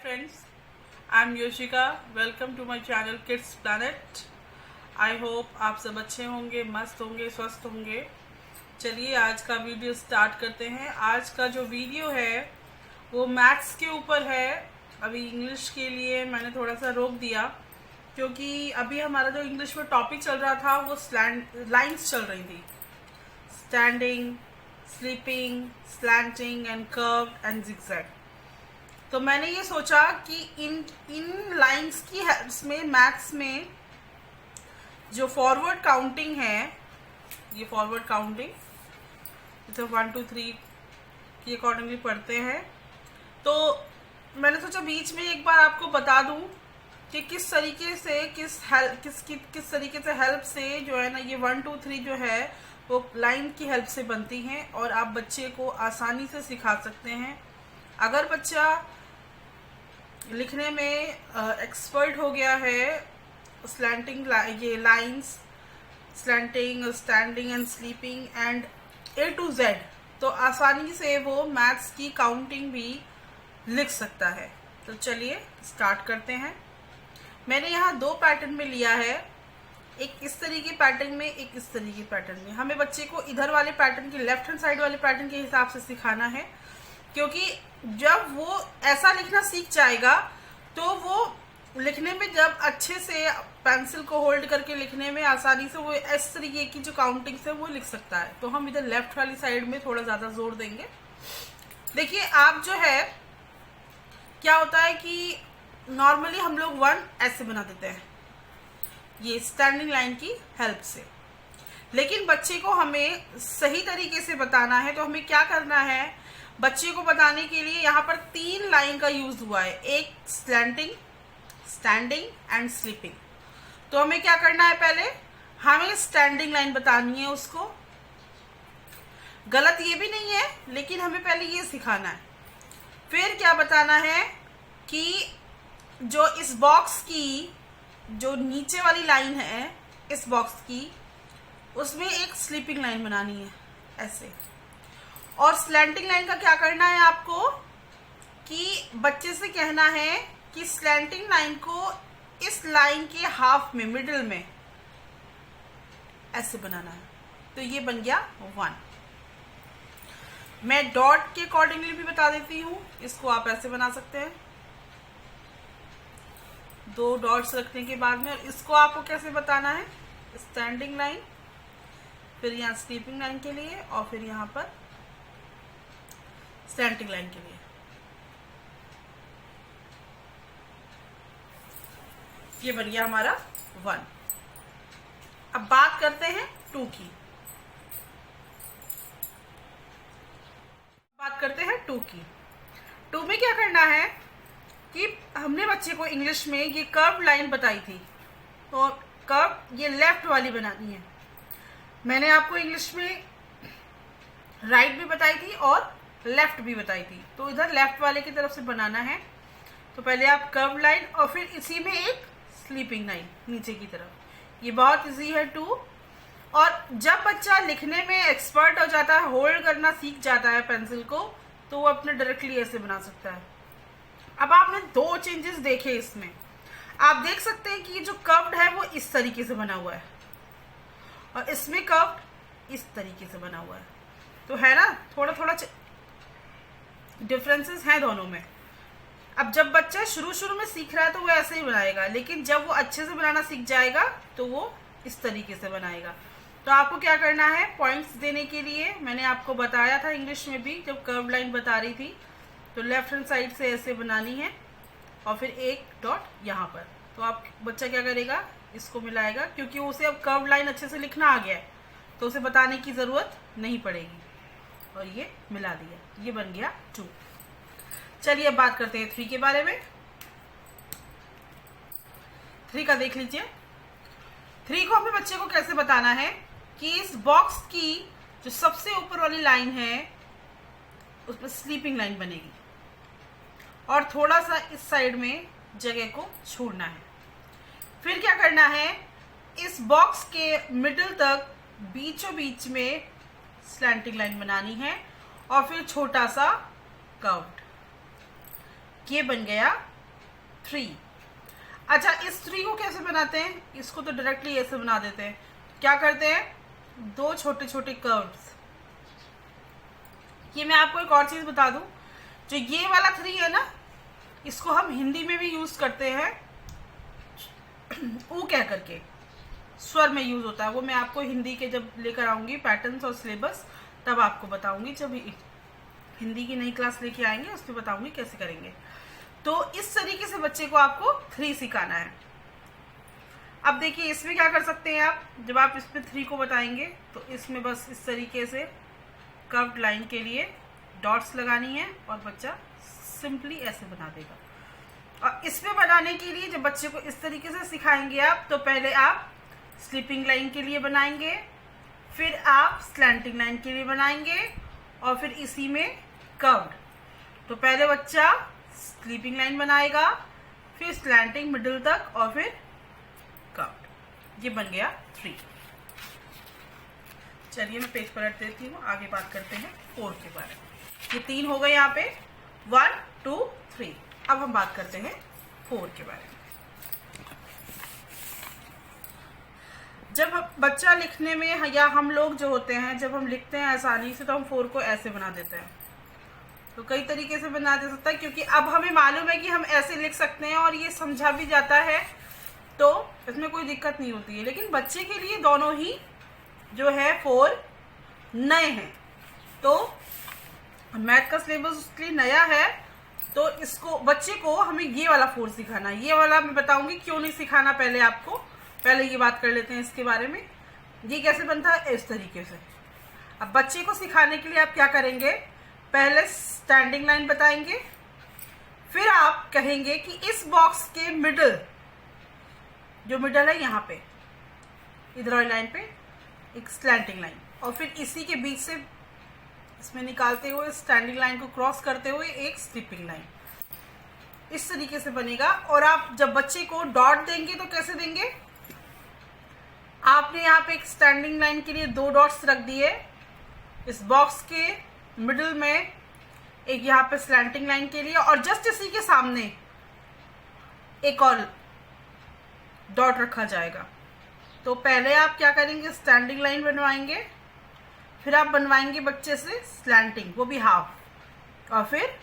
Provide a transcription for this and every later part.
friends, I'm Yoshika. Welcome to my channel Kids Planet. I hope आप सब अच्छे होंगे, मस्त होंगे, स्वस्थ होंगे। चलिए आज का वीडियो स्टार्ट करते हैं। आज का जो वीडियो है वो मैथ्स के ऊपर है। अभी इंग्लिश के लिए मैंने थोड़ा सा रोक दिया क्योंकि अभी हमारा जो इंग्लिश में टॉपिक चल रहा था वो लाइंस चल रही थी, standing, sleeping, slanting and curved and zigzag. तो मैंने ये सोचा कि इन लाइंस की हेल्प्स में मैथ्स में जो फॉरवर्ड काउंटिंग है, ये फॉरवर्ड काउंटिंग जैसे 1 2 3 की अकॉर्डिंगली पढ़ते हैं, तो मैंने सोचा बीच में एक बार आपको बता दूं कि किस तरीके से किस तरीके से हेल्प से जो है ना ये 1 2 3 जो है वो लाइन की हेल्प से बनती हैं और आप बच्चे को आसानी से सिखा सकते हैं। अगर बच्चा लिखने में एक्सपर्ट हो गया है, स्लैंटिंग ये lines, slanting, standing and sleeping and A to Z, तो आसानी से वो मैथ्स की काउंटिंग भी लिख सकता है। तो चलिए स्टार्ट करते हैं। मैंने यहाँ दो पैटर्न में लिया है, एक इस तरीके पैटर्न में, एक इस तरीके पैटर्न में। हमें बच्चे को इधर वाले पैटर्न के, लेफ्ट हैंड साइड वाले पैटर्न के हिसाब से सिखाना है, क्योंकि जब वो ऐसा लिखना सीख जाएगा तो वो लिखने में जब अच्छे से पेंसिल को होल्ड करके लिखने में आसानी से वो इस तरीके की जो काउंटिंग से वो लिख सकता है। तो हम इधर लेफ्ट वाली साइड में थोड़ा ज्यादा जोर देंगे। देखिए आप जो है क्या होता है कि नॉर्मली हम लोग 1 ऐसे बना देते हैं ये स्टैंडिंग लाइन की हेल्प से, लेकिन बच्चे को हमें सही तरीके से बताना है। तो हमें क्या करना है, बच्चे को बताने के लिए यहाँ पर 3 लाइन का यूज हुआ है, एक स्लैंटिंग, स्टैंडिंग एंड स्लीपिंग। तो हमें क्या करना है, पहले हमें स्टैंडिंग लाइन बतानी है उसको। गलत ये भी नहीं है, लेकिन हमें पहले ये सिखाना है। फिर क्या बताना है कि जो इस बॉक्स की जो नीचे वाली लाइन है, इस बॉक्स की, उसमें एक स्लीपिंग लाइन बनानी है ऐसे। और स्लैंटिंग लाइन का क्या करना है आपको कि बच्चे से कहना है कि स्लैंटिंग लाइन को इस लाइन के हाफ में, मिडिल में ऐसे बनाना है। तो ये बन गया 1। मैं डॉट के अकॉर्डिंगली भी बता देती हूं, इसको आप ऐसे बना सकते हैं 2 डॉट्स रखने के बाद में। और इसको आपको कैसे बताना है, स्टैंडिंग लाइन, फिर यहाँ स्लीपिंग लाइन के लिए, और फिर यहाँ पर स्लैंटिंग लाइन के लिए। ये बन गया हमारा 1। अब बात करते हैं 2 की। बात करते हैं 2 की। 2 में क्या करना है कि हमने बच्चे को इंग्लिश में ये कर्व लाइन बताई थी, तो कर्व ये लेफ्ट वाली बनानी है। मैंने आपको इंग्लिश में राइट भी बताई थी और लेफ्ट भी बताई थी, तो इधर लेफ्ट वाले की तरफ से बनाना है। तो पहले आप कर्व लाइन और फिर इसी में एक स्लीपिंग लाइन नीचे की तरफ। ये बहुत इजी है 2। और जब बच्चा लिखने में एक्सपर्ट हो जाता है, होल्ड करना सीख जाता है पेंसिल को, तो वो अपने डायरेक्टली ऐसे बना सकता है। अब आपने 2 चेंजेस देखे इसमें। आप देख सकते हैं कि जो कर्व्ड है वो इस तरीके से बना हुआ है और इसमें कर्व्ड इस तरीके से बना हुआ है। तो है ना, थोड़ा थोड़ा डिफरेंसेस हैं दोनों में। अब जब बच्चा शुरू में सीख रहा है तो वो ऐसे ही बनाएगा, लेकिन जब वो अच्छे से बनाना सीख जाएगा तो वो इस तरीके से बनाएगा। तो आपको क्या करना है, पॉइंट्स देने के लिए मैंने आपको बताया था इंग्लिश में भी, जब कर्व लाइन बता रही थी, तो लेफ्ट हैंड साइड से ऐसे बनानी है और फिर एक डॉट यहाँ पर। तो आप बच्चा क्या करेगा, इसको मिलाएगा, क्योंकि उसे अब कर्व लाइन अच्छे से लिखना आ गया है तो उसे बताने की जरूरत नहीं पड़ेगी। और ये मिला दिया, ये बन गया 2। चलिए अब बात करते हैं 3 के बारे में। 3 का देख लीजिए। 3 को हमें बच्चे को कैसे बताना है कि इस बॉक्स की जो सबसे ऊपर वाली लाइन है उसमें स्लीपिंग लाइन बनेगी और थोड़ा सा इस साइड में जगह को छोड़ना है। फिर क्या करना है, इस बॉक्स के मिडिल तक बीचों बीच में स्लैंटिंग लाइन बनानी है और फिर छोटा सा कर्व्ड। ये बन गया 3। अच्छा, इस 3 को कैसे बनाते हैं? इसको तो डायरेक्टली ऐसे बना देते हैं। क्या करते हैं, 2 छोटे छोटे कर्व्स। ये मैं आपको एक और चीज बता दूं, जो ये वाला 3 है ना, इसको हम हिंदी में भी यूज करते हैं ऊ कह करके, स्वर में यूज होता है। वो मैं आपको हिंदी के जब लेकर आऊंगी पैटर्न्स और सिलेबस, तब आपको बताऊंगी। जब हिंदी की नई क्लास लेके आएंगे उसमें बताऊंगी कैसे करेंगे। तो इस तरीके से बच्चे को आपको 3 सिखाना है। अब देखिए इसमें क्या कर सकते हैं आप, जब आप इसमें 3 को बताएंगे तो इसमें बस इस तरीके से कर्व्ड लाइन के लिए डॉट्स लगानी है और बच्चा सिंपली ऐसे बना देगा। और इसमें बनाने के लिए जब बच्चे को इस तरीके से सिखाएंगे आप, तो पहले आप स्लीपिंग लाइन के लिए बनाएंगे, फिर आप स्लैंटिंग लाइन के लिए बनाएंगे, और फिर इसी में कर्व्ड। तो पहले बच्चा स्लीपिंग लाइन बनाएगा, फिर स्लैंटिंग मिडिल तक, और फिर कर्व्ड। ये बन गया 3। चलिए मैं पेज पलट देती हूँ, आगे बात करते हैं 4 के बारे में। ये 3 हो गए यहाँ पे, 1 2 3। अब हम बात करते हैं 4 के बारे में। जब बच्चा लिखने में, या हम लोग जो होते हैं, जब हम लिखते हैं आसानी से, तो हम 4 को ऐसे बना देते हैं। तो कई तरीके से बना दे सकता है, क्योंकि अब हमें मालूम है कि हम ऐसे लिख सकते हैं और ये समझा भी जाता है, तो इसमें कोई दिक्कत नहीं होती है। लेकिन बच्चे के लिए दोनों ही जो है 4 नए हैं, तो मैथ का सिलेबस उसके लिए नया है, तो इसको बच्चे को हमें ये वाला 4 सिखाना है। ये वाला मैं बताऊंगी क्यों नहीं सिखाना, पहले आपको पहले ये बात कर लेते हैं इसके बारे में। ये कैसे बनता है, इस तरीके से। अब बच्चे को सिखाने के लिए आप क्या करेंगे, पहले स्टैंडिंग लाइन बताएंगे, फिर आप कहेंगे कि इस बॉक्स के मिडल, जो मिडल है यहाँ पे इधर वाली लाइन पे एक स्लैंटिंग लाइन, और फिर इसी के बीच से इसमें निकालते हुए स्टैंडिंग लाइन को क्रॉस करते हुए एक स्लीपिंग लाइन। इस तरीके से बनेगा। और आप जब बच्चे को डॉट देंगे तो कैसे देंगे, आपने यहाँ पे एक स्टैंडिंग लाइन के लिए 2 डॉट्स रख दिए, इस बॉक्स के मिडिल में एक यहाँ पे स्लैंटिंग लाइन के लिए, और जस्ट इसी के सामने एक और डॉट रखा जाएगा। तो पहले आप क्या करेंगे, स्टैंडिंग लाइन बनवाएंगे, फिर आप बनवाएंगे बच्चे से स्लैंटिंग, वो भी हाफ, और फिर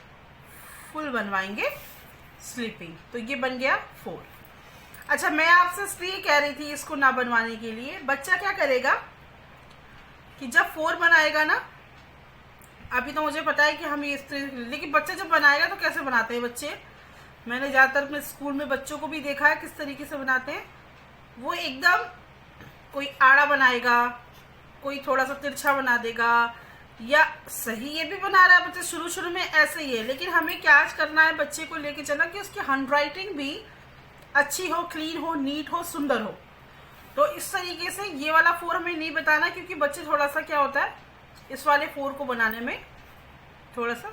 फुल बनवाएंगे स्लीपिंग। तो ये बन गया 4। अच्छा, मैं आपसे इसलिए कह रही थी इसको ना बनवाने के लिए, बच्चा क्या करेगा कि जब 4 बनाएगा ना, अभी तो मुझे पता है कि हम ये, लेकिन बच्चा जब बनाएगा तो कैसे बनाते हैं बच्चे, मैंने ज़्यादातर अपने स्कूल में बच्चों को भी देखा है किस तरीके से बनाते हैं। वो एकदम कोई आड़ा बनाएगा, कोई थोड़ा सा तिरछा बना देगा, या सही ये भी बना रहा है बच्चा शुरू शुरू में ऐसे ही है, लेकिन हमें क्या करना है, बच्चे को लेके चलना कि उसकी हैंडराइटिंग भी अच्छी हो, क्लीन हो, नीट हो, सुंदर हो। तो इस तरीके से ये वाला 4 हमें नहीं बताना, क्योंकि बच्चे थोड़ा सा क्या होता है, इस वाले 4 को बनाने में थोड़ा सा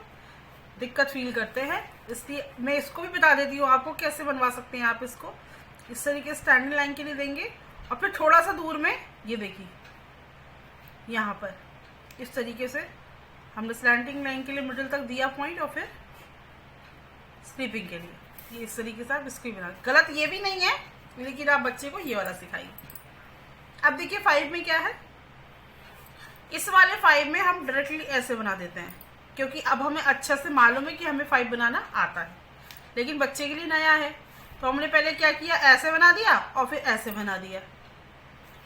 दिक्कत फील करते हैं। इसलिए मैं इसको भी बता देती हूँ आपको कैसे बनवा सकते हैं। आप इसको इस तरीके से स्टैंडिंग लाइन के लिए देंगे, और फिर थोड़ा सा दूर में ये देखिए यहाँ पर इस तरीके से हमने स्लैंटिंग लाइन के लिए मिडिल तक दिया पॉइंट, और फिर स्लीपिंग के लिए ये इस तरीके से आप इसको ही बना। गलत ये भी नहीं है, लेकिन आप बच्चे को ये वाला सिखाइए। अब देखिए 5 में क्या है, इस वाले 5 में हम डायरेक्टली ऐसे बना देते हैं, क्योंकि अब हमें अच्छा से मालूम है कि हमें 5 बनाना आता है, लेकिन बच्चे के लिए नया है। तो हमने पहले क्या किया, ऐसे बना दिया और फिर ऐसे बना दिया।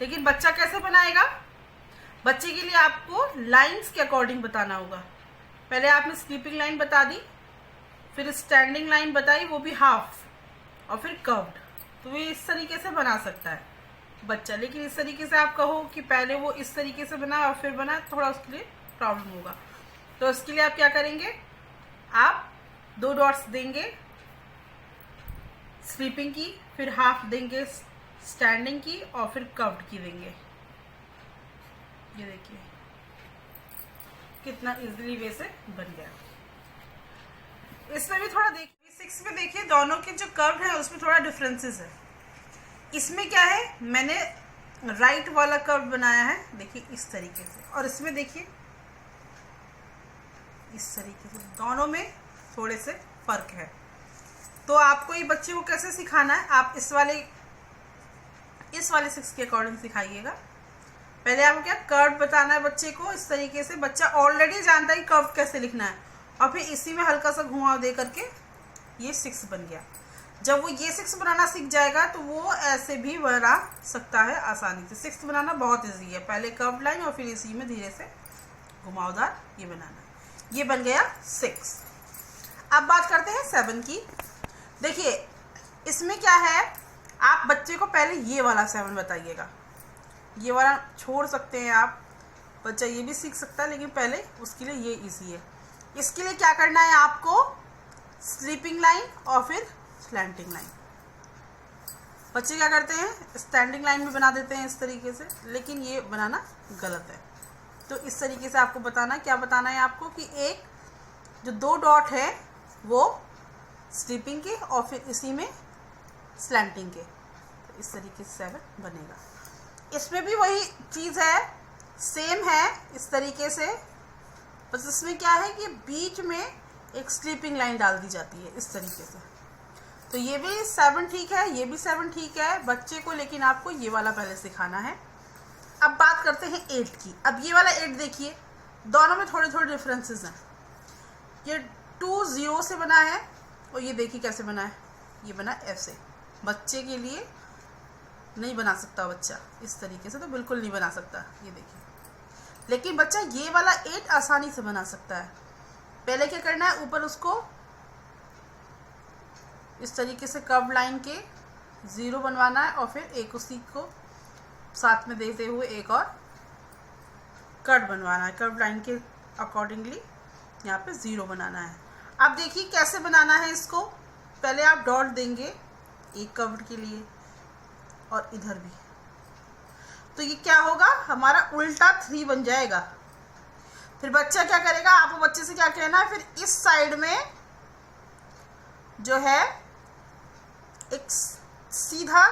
लेकिन बच्चा कैसे बनाएगा, बच्चे के लिए आपको लाइंस के अकॉर्डिंग बताना होगा। पहले आपने स्लीपिंग लाइन बता दी, फिर स्टैंडिंग लाइन बताई, वो भी हाफ, और फिर कर्व्ड। तो ये इस तरीके से बना सकता है बच्चा। लेकिन इस तरीके से आप कहो कि पहले वो इस तरीके से बना और फिर बना, थोड़ा उसके लिए प्रॉब्लम होगा। तो इसके लिए आप क्या करेंगे, आप 2 डॉट्स देंगे स्लीपिंग की, फिर हाफ देंगे स्टैंडिंग की, और फिर कर्व्ड की देंगे। ये देखिए कितना इजीली वे से बन गया। इसमें भी थोड़ा देखिए 6 में देखिए दोनों के जो कर्व है उसमें थोड़ा डिफरेंसेस है। इसमें क्या है, मैंने राइट वाला कर्व बनाया है, देखिए इस तरीके से, और इसमें देखिए इस तरीके से, दोनों में थोड़े से फर्क है। तो आपको ये बच्चे को कैसे सिखाना है, आप इस वाले 6 के अकॉर्डिंग सिखाइएगा। पहले आपको क्या कर्व बताना है बच्चे को, इस तरीके से बच्चा ऑलरेडी जानता है कर्व कैसे लिखना है, और फिर इसी में हल्का सा घुमाव दे करके ये 6 बन गया। जब वो ये 6 बनाना सीख जाएगा तो वो ऐसे भी बना सकता है आसानी से। 6 बनाना बहुत इजी है, पहले कर्व लाइन और फिर इसी में धीरे से घुमावदार ये बनाना। ये बन गया 6। अब बात करते हैं 7 की। देखिए इसमें क्या है, आप बच्चे को पहले ये वाला 7 बताइएगा। ये वाला छोड़ सकते हैं आप, बच्चा ये भी सीख सकता है, लेकिन पहले उसके लिए ये इजी है। इसके लिए क्या करना है आपको, स्लीपिंग लाइन और फिर स्लैंटिंग लाइन। बच्चे क्या करते हैं, स्टैंडिंग लाइन में बना देते हैं इस तरीके से, लेकिन ये बनाना गलत है। तो इस तरीके से आपको बताना, क्या बताना है आपको कि एक जो 2 डॉट है वो स्लीपिंग के और फिर इसी में स्लैंटिंग के। तो इस तरीके से 7 बनेगा। इसमें भी वही चीज़ है, सेम है इस तरीके से, बस इसमें क्या है कि बीच में एक स्लीपिंग लाइन डाल दी जाती है इस तरीके से। तो ये भी 7 ठीक है, ये भी 7 ठीक है बच्चे को, लेकिन आपको ये वाला पहले सिखाना है। अब बात करते हैं 8 की। अब ये वाला 8 देखिए, दोनों में थोड़े थोड़े डिफरेंसेस हैं। ये 2 0 से बना है और ये देखिए कैसे बना है, ये बना ऐसे। बच्चे के लिए नहीं बना सकता बच्चा इस तरीके से, तो बिल्कुल नहीं बना सकता, ये देखिए। लेकिन बच्चा ये वाला 8 आसानी से बना सकता है। पहले क्या करना है, ऊपर उसको इस तरीके से कर्व लाइन के 0 बनवाना है और फिर एक उसी को साथ में देते हुए एक और कट बनवाना है। कर्व लाइन के अकॉर्डिंगली यहाँ पे 0 बनाना है। अब देखिए कैसे बनाना है इसको। पहले आप डॉट देंगे एक कर्व के लिए और इधर भी, तो ये क्या होगा, हमारा उल्टा 3 बन जाएगा। फिर बच्चा क्या करेगा, आपको बच्चे से क्या कहना है, फिर इस साइड में जो है एक सीधा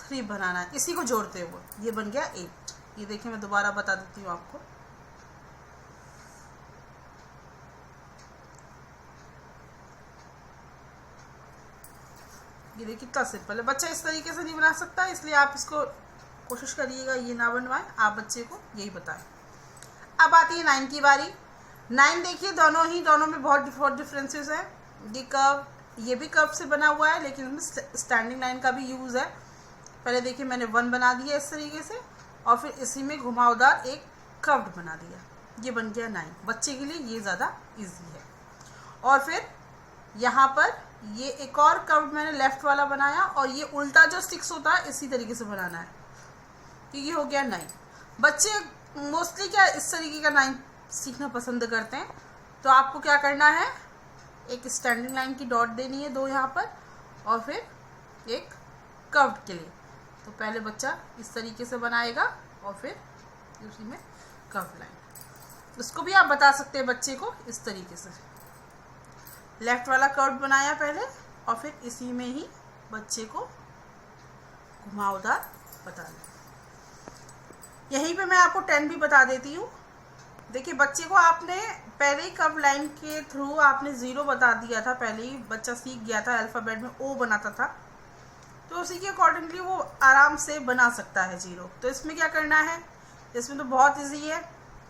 3 बनाना है, इसी को जोड़ते हुए। ये बन गया 8। ये देखिए मैं दोबारा बता देती हूँ आपको। ये देखिए कितना सिंपल है। बच्चा इस तरीके से नहीं बना सकता, इसलिए आप इसको कोशिश करिएगा ये ना बनवाएं, आप बच्चे को यही बताएं। अब आती है 9 की बारी। 9 देखिए दोनों में बहुत डिफरेंसेस है। ये कर्व, ये भी कर्व से बना हुआ है, लेकिन इसमें स्टैंडिंग लाइन का भी यूज़ है। पहले देखिए मैंने 1 बना दिया इस तरीके से और फिर इसी में घुमावदार एक कर्व बना दिया। ये बन गया 9। बच्चे के लिए ये ज़्यादा इजी है। और फिर यहाँ पर ये एक और कर्व मैंने लेफ्ट वाला बनाया और ये उल्टा जो 6 होता है इसी तरीके से बनाना है। तो ये हो गया 9। बच्चे मोस्टली क्या इस तरीके का 9 सीखना पसंद करते हैं। तो आपको क्या करना है, एक स्टैंडिंग लाइन की डॉट देनी है 2 यहाँ पर और फिर एक कर्व के लिए। तो पहले बच्चा इस तरीके से बनाएगा और फिर उसी में कर्व लाइन। इसको भी आप बता सकते हैं बच्चे को इस तरीके से। लेफ्ट वाला कर्व बनाया पहले और फिर इसी में ही बच्चे को घुमावदार बता दें। यहीं पे मैं आपको 10 भी बता देती हूँ। देखिए बच्चे को आपने पहले ही कर्व लाइन के थ्रू आपने 0 बता दिया था, पहले ही बच्चा सीख गया था। अल्फ़ाबेट में O बनाता था, तो उसी के अकॉर्डिंगली वो आराम से बना सकता है 0। तो इसमें क्या करना है, इसमें तो बहुत इजी है।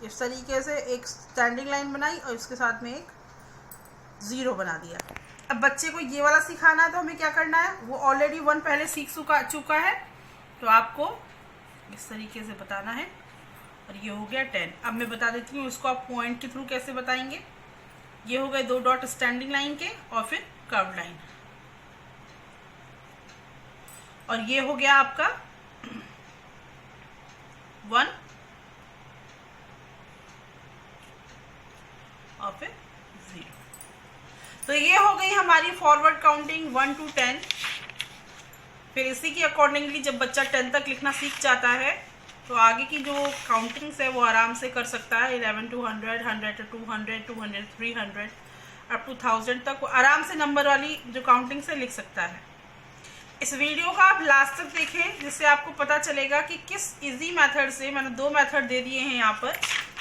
इस तरीके से एक स्टैंडिंग लाइन बनाई और इसके साथ में एक 0 बना दिया। अब बच्चे को ये वाला सिखाना है, तो हमें क्या करना है, वो ऑलरेडी 1 पहले सीख चुका है, तो आपको इस तरीके से बताना है। और ये हो गया 10। अब मैं बता देती हूँ इसको आप पॉइंट के थ्रू कैसे बताएंगे। ये हो गए 2 डॉट स्टैंडिंग लाइन के और फिर कर्व लाइन, और ये हो गया आपका 1 और फिर 0। तो ये हो गई हमारी फॉरवर्ड काउंटिंग 1 to 10। फिर इसी के अकॉर्डिंगली जब बच्चा 10 तक लिखना सीख जाता है तो आगे की जो काउंटिंग्स है वो आराम से कर सकता है। 11 to 100, 100 to 200, 200, 300 अप टू 1000 तक वो आराम से नंबर वाली जो काउंटिंग्स है लिख सकता है। इस वीडियो का आप लास्ट तक देखें, जिससे आपको पता चलेगा कि किस इजी मेथड से, मैंने 2 मेथड दे दिए हैं यहाँ पर,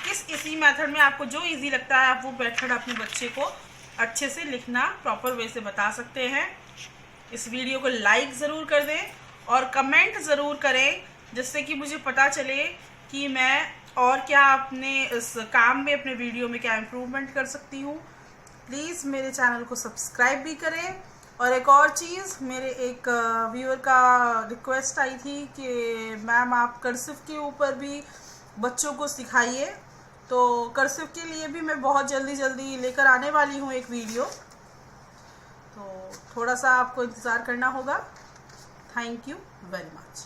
किस इजी मेथड में आपको जो इजी लगता है आप वो मेथड अपने बच्चे को अच्छे से लिखना प्रॉपर वे से बता सकते हैं। इस वीडियो को लाइक ज़रूर कर दें और कमेंट ज़रूर करें, जिससे कि मुझे पता चले कि मैं और क्या अपने इस काम में, अपने वीडियो में क्या इम्प्रूवमेंट कर सकती हूँ। प्लीज़ मेरे चैनल को सब्सक्राइब भी करें। और एक और चीज़, मेरे एक व्यूअर का रिक्वेस्ट आई थी कि मैम आप कर्सिव के ऊपर भी बच्चों को सिखाइए, तो कर्सिव के लिए भी मैं बहुत जल्दी लेकर आने वाली हूँ एक वीडियो, तो थोड़ा सा आपको इंतज़ार करना होगा। Thank you very much.